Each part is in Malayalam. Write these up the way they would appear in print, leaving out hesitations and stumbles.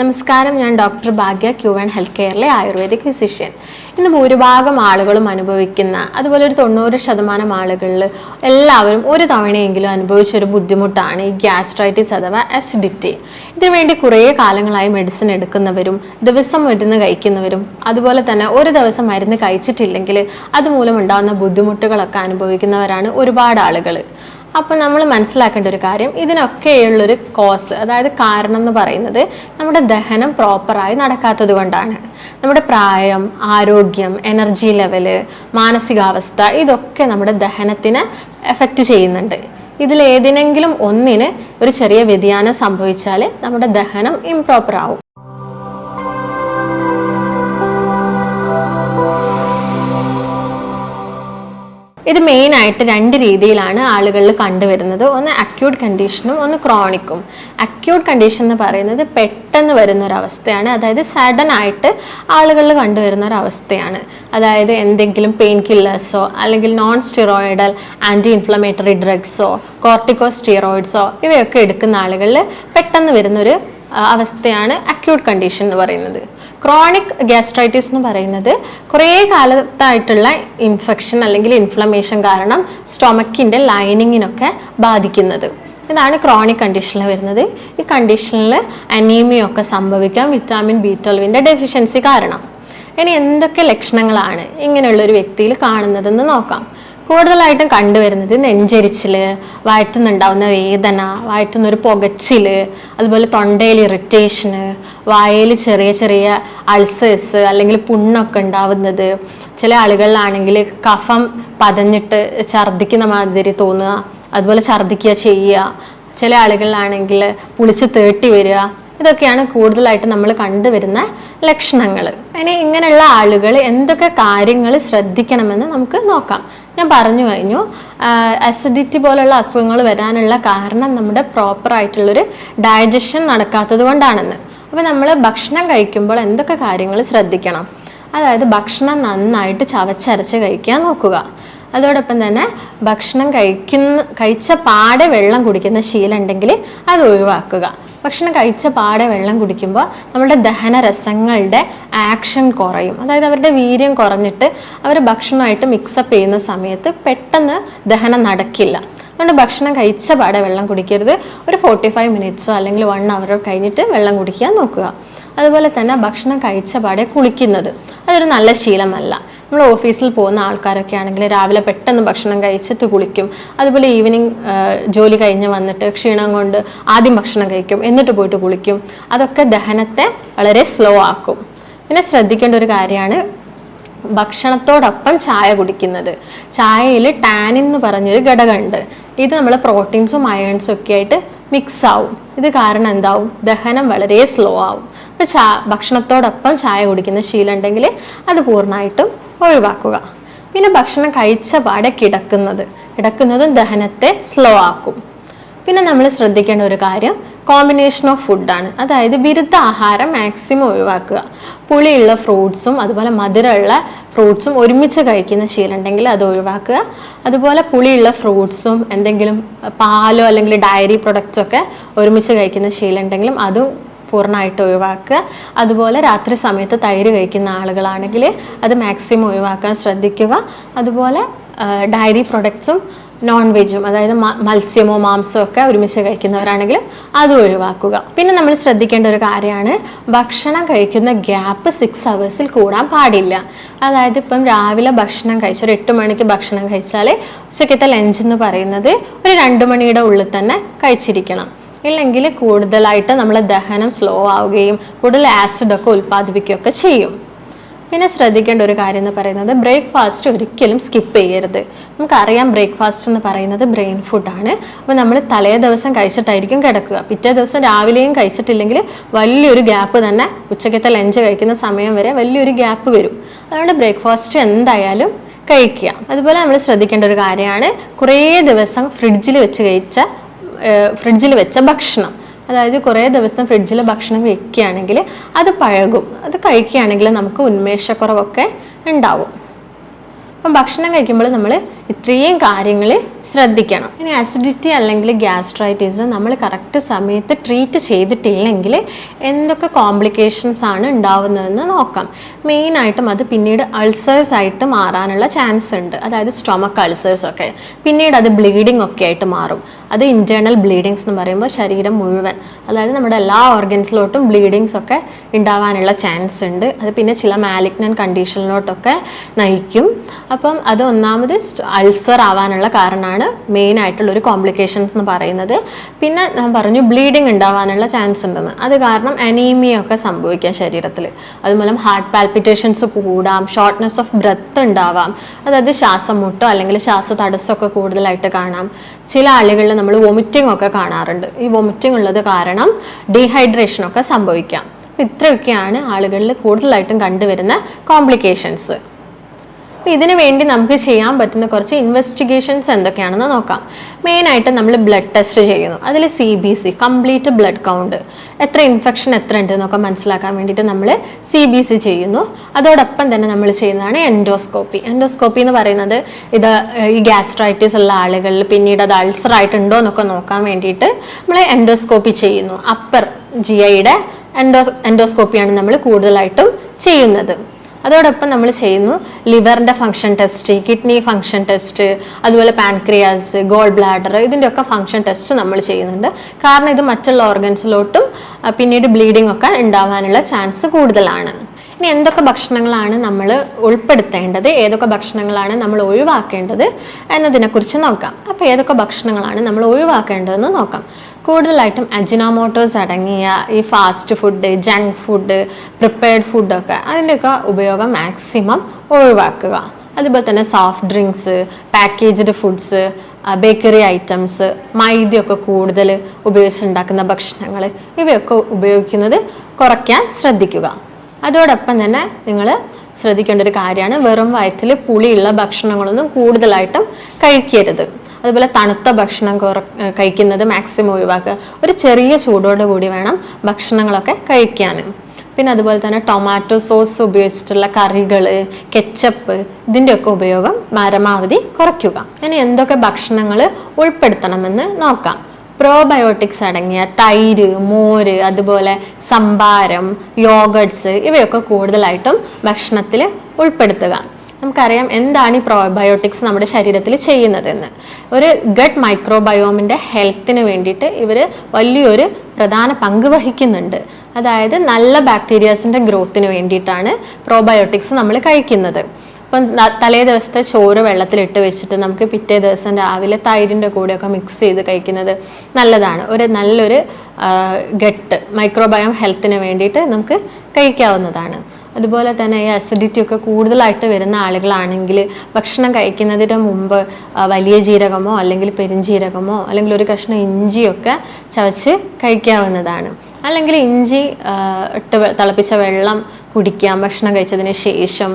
നമസ്കാരം, ഞാൻ ഡോക്ടർ ഭാഗ്യ, ക്യൂ1 ഹെൽത്ത് കെയറിലെ ആയുർവേദിക് ഫിസിഷ്യൻ. ഇന്ന് ഭൂരിഭാഗം ആളുകളും അനുഭവിക്കുന്ന, അതുപോലെ ഒരു 90% ആളുകളിൽ എല്ലാവരും ഒരു തവണയെങ്കിലും അനുഭവിച്ചൊരു ബുദ്ധിമുട്ടാണ് ഈ ഗ്യാസ്ട്രൈറ്റിസ് അഥവാ അസിഡിറ്റി. ഇതിനുവേണ്ടി കുറേ കാലങ്ങളായി മെഡിസിൻ എടുക്കുന്നവരും ദിവസം മരുന്ന് കഴിക്കുന്നവരും അതുപോലെ തന്നെ ഒരു ദിവസം മരുന്ന് കഴിച്ചിട്ടില്ലെങ്കിൽ അതുമൂലം ഉണ്ടാകുന്ന ബുദ്ധിമുട്ടുകളൊക്കെ അനുഭവിക്കുന്നവരാണ് ഒരുപാട് ആളുകൾ. അപ്പോൾ നമ്മൾ മനസ്സിലാക്കേണ്ട ഒരു കാര്യം, ഇതിനൊക്കെയുള്ളൊരു കോസ്, അതായത് കാരണം എന്ന് പറയുന്നത് നമ്മുടെ ദഹനം പ്രോപ്പറായി നടക്കാത്തത് കൊണ്ടാണ്. നമ്മുടെ പ്രായം, ആരോഗ്യം, എനർജി ലെവല്, മാനസികാവസ്ഥ, ഇതൊക്കെ നമ്മുടെ ദഹനത്തിന് എഫക്റ്റ് ചെയ്യുന്നുണ്ട്. ഇതിലേതിനെങ്കിലും ഒന്നിന് ഒരു ചെറിയ വ്യതിയാനം സംഭവിച്ചാൽ നമ്മുടെ ദഹനം ഇംപ്രോപ്പർ ആവും. ഇത് മെയിനായിട്ട് 2 രീതിയിലാണ് ആളുകളിൽ കണ്ടുവരുന്നത്. ഒന്ന് അക്യൂട്ട് കണ്ടീഷനും ഒന്ന് ക്രോണിക്കും. അക്യൂട്ട് കണ്ടീഷൻ എന്ന് പറയുന്നത് പെട്ടെന്ന് വരുന്ന ഒരവസ്ഥയാണ്, അതായത് സഡൻ ആയിട്ട് ആളുകളിൽ കണ്ടുവരുന്ന ഒരവസ്ഥയാണ്. അതായത് എന്തെങ്കിലും പെയിൻ കില്ലേഴ്സോ അല്ലെങ്കിൽ നോൺ സ്റ്റിറോയിഡൽ ആൻറ്റി ഇൻഫ്ലമേറ്ററി ഡ്രഗ്സോ കോർട്ടിക്കോസ്റ്റീറോയിഡ്സോ ഇവയൊക്കെ എടുക്കുന്ന ആളുകളിൽ പെട്ടെന്ന് വരുന്നൊരു അവസ്ഥയാണ് അക്യൂട്ട് കണ്ടീഷൻ എന്ന് പറയുന്നത്. ക്രോണിക് ഗ്യാസ്ട്രൈറ്റിസ് എന്ന് പറയുന്നത് കുറേ കാലത്തായിട്ടുള്ള ഇൻഫെക്ഷൻ അല്ലെങ്കിൽ ഇൻഫ്ലമേഷൻ കാരണം സ്റ്റൊമക്കിൻ്റെ ലൈനിങ്ങിനൊക്കെ ബാധിക്കുന്നത്. ഇതാണ് ക്രോണിക് കണ്ടീഷനിൽ വരുന്നത്. ഈ കണ്ടീഷനിൽ അനീമിയ ഒക്കെ സംഭവിക്കാം, വിറ്റാമിൻ B12 ഡെഫിഷ്യൻസി കാരണം. ഇനി എന്തൊക്കെ ലക്ഷണങ്ങളാണ് ഇങ്ങനെയുള്ളൊരു വ്യക്തിയിൽ കാണുന്നതെന്ന് നോക്കാം. കൂടുതലായിട്ടും കണ്ടുവരുന്നത് നെഞ്ചരിച്ചിൽ, വയറ്റുന്നുണ്ടാവുന്ന വേദന, വയറ്റുന്നൊരു പുകച്ചിൽ, അതുപോലെ തൊണ്ടയിൽ ഇറിറ്റേഷന്, വായയിൽ ചെറിയ ചെറിയ അൾസേഴ്സ് അല്ലെങ്കിൽ പുണ്ണൊക്കെ ഉണ്ടാവുന്നത്. ചില ആളുകളിലാണെങ്കിൽ കഫം പതഞ്ഞിട്ട് ഛർദ്ദിക്കുന്ന മാതിരി തോന്നുക, അതുപോലെ ഛർദ്ദിക്കുക ചെയ്യുക. ചില ആളുകളിലാണെങ്കിൽ പുളിച്ച് തേട്ടി വരിക. ഇതൊക്കെയാണ് കൂടുതലായിട്ട് നമ്മൾ കണ്ടുവരുന്ന ലക്ഷണങ്ങൾ. ഇനി ഇങ്ങനെയുള്ള ആളുകൾ എന്തൊക്കെ കാര്യങ്ങൾ ശ്രദ്ധിക്കണമെന്ന് നമുക്ക് നോക്കാം. ഞാൻ പറഞ്ഞു കഴിഞ്ഞു, അസിഡിറ്റി പോലുള്ള അസുഖങ്ങൾ വരാനുള്ള കാരണം നമ്മുടെ പ്രോപ്പറായിട്ടുള്ളൊരു ഡൈജഷൻ നടക്കാത്തത് കൊണ്ടാണെന്ന്. അപ്പോൾ നമ്മൾ ഭക്ഷണം കഴിക്കുമ്പോൾ എന്തൊക്കെ കാര്യങ്ങൾ ശ്രദ്ധിക്കണം? ഭക്ഷണം നന്നായിട്ട് ചവച്ചരച്ച് കഴിക്കാൻ നോക്കുക. അതോടൊപ്പം തന്നെ ഭക്ഷണം കഴിച്ച പാടെ വെള്ളം കുടിക്കുന്ന ശീലം ഉണ്ടെങ്കിൽ അത് ഒഴിവാക്കുക. ഭക്ഷണം കഴിച്ച പാടെ വെള്ളം കുടിക്കുമ്പോൾ നമ്മുടെ ദഹനരസങ്ങളുടെ ആക്ഷൻ കുറയും, അതായത് അവരുടെ വീര്യം കുറഞ്ഞിട്ട് അവർ ഭക്ഷണമായിട്ട് മിക്സപ്പ് ചെയ്യുന്ന സമയത്ത് പെട്ടെന്ന് ദഹനം നടക്കില്ല. അതുകൊണ്ട് ഭക്ഷണം കഴിച്ച പാടെ വെള്ളം കുടിക്കരുത്. ഒരു 45 മിനിറ്റ്സോ അല്ലെങ്കിൽ 1 അവറോ കഴിഞ്ഞിട്ട് വെള്ളം കുടിക്കാൻ നോക്കുക. അതുപോലെ തന്നെ ഭക്ഷണം കഴിച്ച പാടെ കുളിക്കുന്നത് അതൊരു നല്ല ശീലമല്ല. നമ്മൾ ഓഫീസിൽ പോകുന്ന ആൾക്കാരൊക്കെ ആണെങ്കിൽ രാവിലെ പെട്ടെന്ന് ഭക്ഷണം കഴിച്ചിട്ട് കുളിക്കും. അതുപോലെ ഈവനിങ് ജോലി കഴിഞ്ഞ് വന്നിട്ട് ക്ഷീണം കൊണ്ട് ആദ്യം ഭക്ഷണം കഴിക്കും, എന്നിട്ട് പോയിട്ട് കുളിക്കും. അതൊക്കെ ദഹനത്തെ വളരെ സ്ലോ ആക്കും. പിന്നെ ശ്രദ്ധിക്കേണ്ട ഒരു കാര്യമാണ് ഭക്ഷണത്തോടൊപ്പം ചായ കുടിക്കുന്നത്. ചായയിൽ ടാനിൻ എന്ന് പറഞ്ഞൊരു ഘടകമുണ്ട്. ഇത് നമ്മൾ പ്രോട്ടീൻസും അയേൺസും ഒക്കെ ആയിട്ട് മിക്സ് ആവും. ഇത് കാരണം എന്താവും? ദഹനം വളരെ സ്ലോ ആവും. അപ്പോൾ ഭക്ഷണത്തോടൊപ്പം ചായ കുടിക്കുന്ന ശീലം ഉണ്ടെങ്കിൽ അത് പൂർണ്ണമായിട്ടും ഒഴിവാക്കുക. പിന്നെ ഭക്ഷണം കഴിച്ച പാടെ കിടക്കുന്നതും ദഹനത്തെ സ്ലോ ആക്കും. പിന്നെ നമ്മൾ ശ്രദ്ധിക്കേണ്ട ഒരു കാര്യം കോമ്പിനേഷൻ ഓഫ് ഫുഡാണ്. അതായത് വിരുദ്ധ ആഹാരം മാക്സിമം ഒഴിവാക്കുക. പുളിയുള്ള ഫ്രൂട്ട്സും അതുപോലെ മധുരമുള്ള ഫ്രൂട്ട്സും ഒരുമിച്ച് കഴിക്കുന്ന ശീലം ഉണ്ടെങ്കിൽ അത് ഒഴിവാക്കുക. അതുപോലെ പുളിയുള്ള ഫ്രൂട്ട്സും എന്തെങ്കിലും പാലോ അല്ലെങ്കിൽ ഡയറി പ്രൊഡക്ട്സോ ഒക്കെ ഒരുമിച്ച് കഴിക്കുന്ന ശീലം ഉണ്ടെങ്കിലും അതും പൂർണ്ണമായിട്ട് ഒഴിവാക്കുക. അതുപോലെ രാത്രി സമയത്ത് തൈര് കഴിക്കുന്ന ആളുകളാണെങ്കിൽ അത് മാക്സിമം ഒഴിവാക്കാൻ ശ്രദ്ധിക്കുക. അതുപോലെ ഡയറി പ്രൊഡക്ട്സും നോൺ വെജും, അതായത് മത്സ്യമോ മാംസമോ ഒക്കെ ഒരുമിച്ച് കഴിക്കുന്നവരാണെങ്കിലും അത് ഒഴിവാക്കുക. പിന്നെ നമ്മൾ ശ്രദ്ധിക്കേണ്ട ഒരു കാര്യമാണ് ഭക്ഷണം കഴിക്കുന്ന ഗ്യാപ്പ് 6 അവേഴ്സിൽ കൂടാൻ പാടില്ല. അതായത് ഇപ്പം രാവിലെ ഭക്ഷണം കഴിച്ച് ഒരു 8 മണിക്ക് ഭക്ഷണം കഴിച്ചാൽ ഉച്ചക്കത്തെ ലഞ്ച് എന്ന് പറയുന്നത് ഒരു 2 മണിയുടെ ഉള്ളിൽ തന്നെ കഴിച്ചിരിക്കണം. ഇല്ലെങ്കിൽ കൂടുതലായിട്ട് നമ്മളെ ദഹനം സ്ലോ ആവുകയും കൂടുതൽ ആസിഡൊക്കെ ഉൽപ്പാദിപ്പിക്കുകയൊക്കെ ചെയ്യും. പിന്നെ ശ്രദ്ധിക്കേണ്ട ഒരു കാര്യം എന്ന് പറയുന്നത് ബ്രേക്ക്ഫാസ്റ്റ് ഒരിക്കലും സ്കിപ്പ് ചെയ്യരുത്. നമുക്കറിയാം ബ്രേക്ക്ഫാസ്റ്റ് എന്ന് പറയുന്നത് ബ്രെയിൻ ഫുഡാണ്. അപ്പോൾ നമ്മൾ തലേ ദിവസം കഴിച്ചിട്ടായിരിക്കും കിടക്കുക. പിറ്റേ ദിവസം രാവിലെയും കഴിച്ചിട്ടില്ലെങ്കിൽ വലിയൊരു ഗ്യാപ്പ് തന്നെ, ഉച്ചക്കത്തെ ലഞ്ച് കഴിക്കുന്ന സമയം വരെ വലിയൊരു ഗ്യാപ്പ് വരും. അതുകൊണ്ട് ബ്രേക്ക്ഫാസ്റ്റ് എന്തായാലും കഴിക്കുക. അതുപോലെ നമ്മൾ ശ്രദ്ധിക്കേണ്ട ഒരു കാര്യമാണ് കുറേ ദിവസം ഫ്രിഡ്ജിൽ വെച്ച ഭക്ഷണം. അതായത് കുറേ ദിവസം ഫ്രിഡ്ജിൽ ഭക്ഷണം വെക്കുകയാണെങ്കിൽ അത് പഴകും. അത് കഴിക്കുകയാണെങ്കിൽ നമുക്ക് ഉന്മേഷക്കുറവൊക്കെ ഉണ്ടാവും. അപ്പം ഭക്ഷണം കഴിക്കുമ്പോൾ നമ്മൾ ഇത്രയും കാര്യങ്ങൾ ശ്രദ്ധിക്കണം. ഇനി അസിഡിറ്റി അല്ലെങ്കിൽ ഗ്യാസ്ട്രൈറ്റിസ് നമ്മൾ കറക്റ്റ് സമയത്ത് ട്രീറ്റ് ചെയ്തിട്ടില്ലെങ്കിൽ എന്തൊക്കെ കോംപ്ലിക്കേഷൻസ് ആണ് ഉണ്ടാവുന്നതെന്ന് നോക്കാം. മെയിനായിട്ടും അത് പിന്നീട് അൾസേഴ്സ് ആയിട്ട് മാറാനുള്ള ചാൻസ് ഉണ്ട്. അതായത് സ്റ്റൊമക്ക് അൾസേഴ്സ് ഒക്കെ പിന്നീട് അത് ബ്ലീഡിംഗ് ഒക്കെ ആയിട്ട് മാറും. അത് ഇന്റേണൽ ബ്ലീഡിങ്സ് എന്ന് പറയുമ്പോൾ ശരീരം മുഴുവൻ, അതായത് നമ്മുടെ എല്ലാ ഓർഗൻസിലോട്ടും ബ്ലീഡിങ്സ് ഒക്കെ ഉണ്ടാവാനുള്ള ചാൻസ് ഉണ്ട്. അത് പിന്നെ ചില മാലിഗ്നന്റ് കണ്ടീഷനിലോട്ടൊക്കെ നയിക്കും. അപ്പം അത് ഒന്നാമത് അൾസർ ആവാനുള്ള കാരണമാണ് മെയിൻ ആയിട്ടുള്ള ഒരു കോംപ്ലിക്കേഷൻസ് എന്ന് പറയുന്നത്. പിന്നെ ഞാൻ പറഞ്ഞു ബ്ലീഡിങ് ഉണ്ടാവാനുള്ള ചാൻസ് ഉണ്ടെന്ന്. അത് കാരണം അനീമിയ ഒക്കെ സംഭവിക്കാം ശരീരത്തിൽ. അതുമൂലം ഹാർട്ട് പാൽപിറ്റേഷൻസ് കൂടാം, ഷോർട്ട്നെസ് ഓഫ് ബ്രെത്ത് ഉണ്ടാവാം, അതായത് ശ്വാസം മുട്ടോ അല്ലെങ്കിൽ ശ്വാസ തടസ്സമൊക്കെ കൂടുതലായിട്ട് കാണാം. ചില ആളുകളിൽ നമ്മൾ വൊമിറ്റിംഗ് ഒക്കെ കാണാറുണ്ട്. ഈ വൊമിറ്റിംഗ് ഉള്ളത് കാരണം ഡീഹൈഡ്രേഷൻ ഒക്കെ സംഭവിക്കാം. ഇത്രയൊക്കെയാണ് ആളുകളിൽ കൂടുതലായിട്ടും കണ്ടുവരുന്ന കോംപ്ലിക്കേഷൻസ്. അപ്പോൾ ഇതിനു വേണ്ടി നമുക്ക് ചെയ്യാൻ പറ്റുന്ന കുറച്ച് ഇൻവെസ്റ്റിഗേഷൻസ് എന്തൊക്കെയാണെന്ന് നോക്കാം. മെയിനായിട്ട് നമ്മൾ ബ്ലഡ് ടെസ്റ്റ് ചെയ്യുന്നു. അതിൽ CBC കംപ്ലീറ്റ് ബ്ലഡ് കൗണ്ട്, എത്ര ഇൻഫെക്ഷൻ എത്ര ഉണ്ട് എന്നൊക്കെ മനസ്സിലാക്കാൻ വേണ്ടിയിട്ട് നമ്മൾ CBC ചെയ്യുന്നു. അതോടൊപ്പം തന്നെ നമ്മൾ ചെയ്യുന്നതാണ് എൻഡോസ്കോപ്പി. എൻഡോസ്കോപ്പി എന്ന് പറയുന്നത് ഈ ഗ്യാസ്ട്രൈറ്റിസ് ഉള്ള ആളുകളിൽ പിന്നീട് അത് അൾസർ ആയിട്ടുണ്ടോ എന്നൊക്കെ നോക്കാൻ വേണ്ടിയിട്ട് നമ്മൾ എൻഡോസ്കോപ്പി ചെയ്യുന്നു. അപ്പർ GIയുടെ എൻഡോസ്കോപ്പിയാണ് നമ്മൾ കൂടുതലായിട്ടും ചെയ്യുന്നത്. അതോടൊപ്പം നമ്മൾ ചെയ്യുന്നു ലിവറിൻ്റെ function test, kidney function test, അതുപോലെ പാൻക്രിയാസ്, ഗോൾ ബ്ലാഡർ, ഇതിൻ്റെയൊക്കെ ഫങ്ഷൻ ടെസ്റ്റ് നമ്മൾ ചെയ്യുന്നുണ്ട്. കാരണം ഇത് മറ്റുള്ള ഓർഗൻസിലോട്ടും പിന്നീട് ബ്ലീഡിംഗ് ഒക്കെ ഉണ്ടാവാനുള്ള ചാൻസ് കൂടുതലാണ്. ഇനി എന്തൊക്കെ ഭക്ഷണങ്ങളാണ് നമ്മൾ ഉൾപ്പെടുത്തേണ്ടത്, ഏതൊക്കെ ഭക്ഷണങ്ങളാണ് നമ്മൾ ഒഴിവാക്കേണ്ടത് എന്നതിനെക്കുറിച്ച് നോക്കാം. അപ്പോൾ ഏതൊക്കെ ഭക്ഷണങ്ങളാണ് നമ്മൾ ഒഴിവാക്കേണ്ടതെന്ന് നോക്കാം. കൂടുതലായിട്ടും അജിനോമോട്ടോസ് അടങ്ങിയ ഈ fast food, junk food, prepared ഫുഡൊക്കെ അതിൻ്റെയൊക്കെ ഉപയോഗം മാക്സിമം ഒഴിവാക്കുക. അതുപോലെ തന്നെ soft drinks, packaged foods, bakery items, മൈദയൊക്കെ കൂടുതൽ ഉപയോഗിച്ചുണ്ടാക്കുന്ന ഭക്ഷണങ്ങൾ, ഇവയൊക്കെ ഉപയോഗിക്കുന്നത് കുറയ്ക്കാൻ ശ്രദ്ധിക്കുക. അതോടൊപ്പം തന്നെ നിങ്ങൾ ശ്രദ്ധിക്കേണ്ട ഒരു കാര്യമാണ് വെറും വയറ്റിൽ പുളിയുള്ള ഭക്ഷണങ്ങളൊന്നും കൂടുതലായിട്ടും കഴിക്കരുത്. അതുപോലെ തണുത്ത ഭക്ഷണം കഴിക്കുന്നത് മാക്സിമം ഒഴിവാക്കുക. ഒരു ചെറിയ ചൂടോട് കൂടി വേണം ഭക്ഷണങ്ങളൊക്കെ കഴിക്കാൻ. പിന്നെ അതുപോലെ തന്നെ ടൊമാറ്റോ സോസ് ഉപയോഗിച്ചിട്ടുള്ള കറികൾ, കെച്ചപ്പ്, ഇതിൻ്റെയൊക്കെ ഉപയോഗം പരമാവധി കുറയ്ക്കുക. ഇനി എന്തൊക്കെ ഭക്ഷണങ്ങൾ ഉൾപ്പെടുത്തണമെന്ന് നോക്കാം. പ്രോബയോട്ടിക്സ് അടങ്ങിയ തൈര്, മോര്, അതുപോലെ സംഭാരം, യോഗട്ട്സ്, ഇവയൊക്കെ കൂടുതലായിട്ടും ഭക്ഷണത്തിൽ ഉൾപ്പെടുത്തുക. നമുക്കറിയാം എന്താണ് ഈ പ്രോബയോട്ടിക്സ് നമ്മുടെ ശരീരത്തിൽ ചെയ്യുന്നതെന്ന്. ഒരു ഗട്ട് മൈക്രോബയോമിൻ്റെ ഹെൽത്തിന് വേണ്ടിയിട്ട് ഇവർ വലിയൊരു പ്രധാന പങ്ക് വഹിക്കുന്നുണ്ട്. അതായത് നല്ല ബാക്ടീരിയാസിൻ്റെ ഗ്രോത്തിന് വേണ്ടിയിട്ടാണ് പ്രോബയോട്ടിക്സ് നമ്മൾ കഴിക്കുന്നത്. ഇപ്പം തലേ ദിവസത്തെ ചോറ് വെള്ളത്തിലിട്ട് വെച്ചിട്ട് നമുക്ക് പിറ്റേ ദിവസം രാവിലെ തൈരിൻ്റെ കൂടെയൊക്കെ മിക്സ് ചെയ്ത് കഴിക്കുന്നത് നല്ലതാണ്. നല്ലൊരു ഗട്ട് മൈക്രോബയോം ഹെൽത്തിന് വേണ്ടിയിട്ട് നമുക്ക് കഴിക്കാവുന്നതാണ്. അതുപോലെ തന്നെ ഈ അസിഡിറ്റി ഒക്കെ കൂടുതലായിട്ട് വരുന്ന ആളുകളാണെങ്കിൽ ഭക്ഷണം കഴിക്കുന്നതിന് മുമ്പ് വലിയ ജീരകമോ അല്ലെങ്കിൽ പെരുംജീരകമോ അല്ലെങ്കിൽ ഒരു കഷ്ണം ഇഞ്ചിയൊക്കെ ചവച്ച് കഴിക്കാവുന്നതാണ്. അല്ലെങ്കിൽ ഇഞ്ചി ഇട്ട് തിളപ്പിച്ച വെള്ളം കുടിക്കാം ഭക്ഷണം കഴിച്ചതിന് ശേഷം.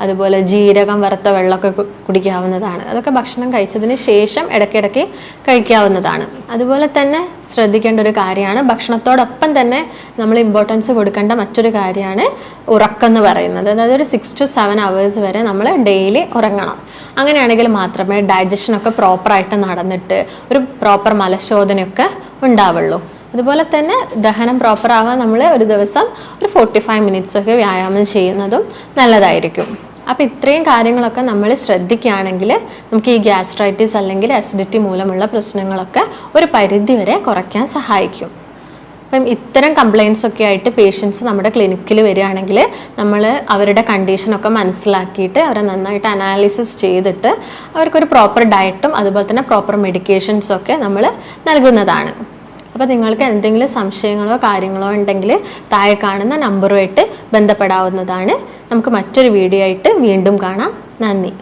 അതുപോലെ ജീരകം വറുത്ത വെള്ളമൊക്കെ കുടിക്കാവുന്നതാണ്. അതൊക്കെ ഭക്ഷണം കഴിച്ചതിന് ശേഷം ഇടയ്ക്കിടയ്ക്ക് കഴിക്കാവുന്നതാണ്. അതുപോലെ തന്നെ ശ്രദ്ധിക്കേണ്ട ഒരു കാര്യമാണ്, ഭക്ഷണത്തോടൊപ്പം തന്നെ നമ്മൾ ഇമ്പോർട്ടൻസ് കൊടുക്കേണ്ട മറ്റൊരു കാര്യമാണ് ഉറക്കം എന്ന് പറയുന്നത്. അതായത് ഒരു 6 to 7 hours വരെ നമ്മൾ ഡെയിലി ഉറങ്ങണം. അങ്ങനെയാണെങ്കിൽ മാത്രമേ ഡൈജഷനൊക്കെ പ്രോപ്പറായിട്ട് നടന്നിട്ട് ഒരു പ്രോപ്പർ മലശോധനയൊക്കെ ഉണ്ടാവുള്ളൂ. അതുപോലെ തന്നെ ദഹനം പ്രോപ്പർ ആവാൻ നമ്മൾ ഒരു ദിവസം ഒരു 45 minutes ഒക്കെ വ്യായാമം ചെയ്യുന്നതും നല്ലതായിരിക്കും. അപ്പോൾ ഇത്രയും കാര്യങ്ങളൊക്കെ നമ്മൾ ശ്രദ്ധിക്കുകയാണെങ്കിൽ നമുക്ക് ഈ ഗ്യാസ്ട്രൈറ്റിസ് അല്ലെങ്കിൽ അസിഡിറ്റി മൂലമുള്ള പ്രശ്നങ്ങളൊക്കെ ഒരു പരിധി വരെ കുറയ്ക്കാൻ സഹായിക്കും. അപ്പം ഇത്തരം കംപ്ലയിൻസ് ഒക്കെ ആയിട്ട് പേഷ്യൻസ് നമ്മുടെ ക്ലിനിക്കിൽ വരികയാണെങ്കിൽ നമ്മൾ അവരുടെ കണ്ടീഷനൊക്കെ മനസ്സിലാക്കിയിട്ട് അവരെ നന്നായിട്ട് അനാലിസിസ് ചെയ്തിട്ട് അവർക്കൊരു പ്രോപ്പർ ഡയറ്റും അതുപോലെ തന്നെ പ്രോപ്പർ മെഡിക്കേഷൻസും ഒക്കെ നമ്മൾ നൽകുന്നതാണ്. അപ്പോൾ നിങ്ങൾക്ക് എന്തെങ്കിലും സംശയങ്ങളോ കാര്യങ്ങളോ ഉണ്ടെങ്കിൽ താഴെ കാണുന്ന നമ്പറുമായിട്ട് ബന്ധപ്പെടാവുന്നതാണ്. നമുക്ക് മറ്റൊരു വീഡിയോ ആയിട്ട് വീണ്ടും കാണാം. നന്ദി.